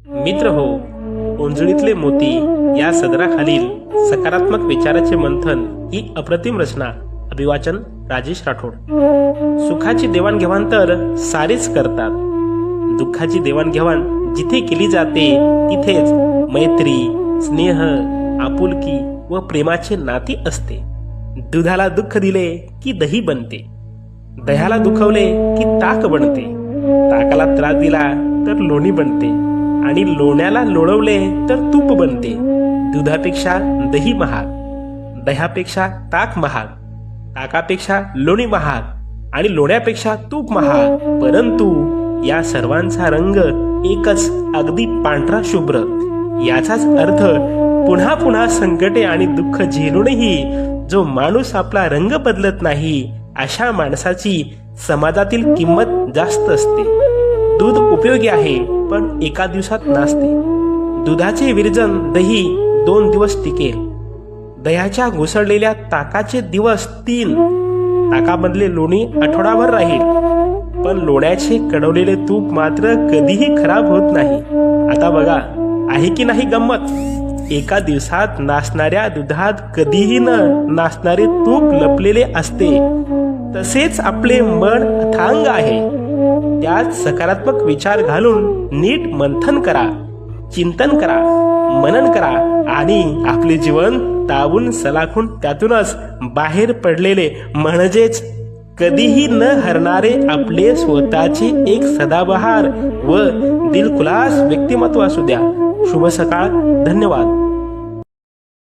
मित्र हो, ओंजळीतले मोती या सदराखालील सकारात्मक विचाराचे मंथन ही अप्रतिम रचना. अभिवाचन राजेश राठोड. सुखाची देवाणघेवाण तर सारेच करतात. दुःखाची देवाणघेवाण जिथे केली जाते तिथेच मैत्री, स्नेह, आपुलकी व प्रेमाचे नाती असते. दुधाला दुःख दिले की दही बनते, दह्याला दुखवले की ताक बनते, ताकाला त्रास दिला तर लोणी बनते आणि लोण्याला लोळवले तर तूप बनते. दुधापेक्षा दही महाग, दह्यापेक्षा ताक महाग, ताकापेक्षा लोणी महाग आणि लोण्यापेक्षा तूप महाग. परंतु या सर्वांचा रंग एकच, अगदी पांढरा शुभ्र. याचाच अर्थ पुन्हा पुन्हा संकटे आणि दुःख झेलूनही जो माणूस आपला रंग बदलत नाही, अशा माणसाची समाजातील किंमत जास्त असते. दूध उपयोगी आहे पण एका दिवसात नासते. दुधाचे विरजन दही 2 दिवस टिकेल, दह्याच्या घुसळलेल्या ताकाचे दिवस 3, ताकामधले लोणी आठवडाभर राहील, पण लोण्याचे कडवलेले तूप मात्र कधीही खराब होत नाही. आता बघा, आहे की नाही गंमत? एका दिवसात नासणाऱ्या दुधात कधीही न नासणारे तूप लपलेले असते. तसेच आपले मन अथांग आहे. त्यात सकारात्मक विचार घालून नीट मंथन करा, चिंतन करा, मनन करा आणि आपले जीवन तावून सलाखून त्यातूनच बाहेर पडलेले म्हणजेच कधीही न हरणारे आपले स्वतःचे एक सदाबहार व दिलखुलास व्यक्तिमत्व असू द्या. शुभ सकाळ. धन्यवाद.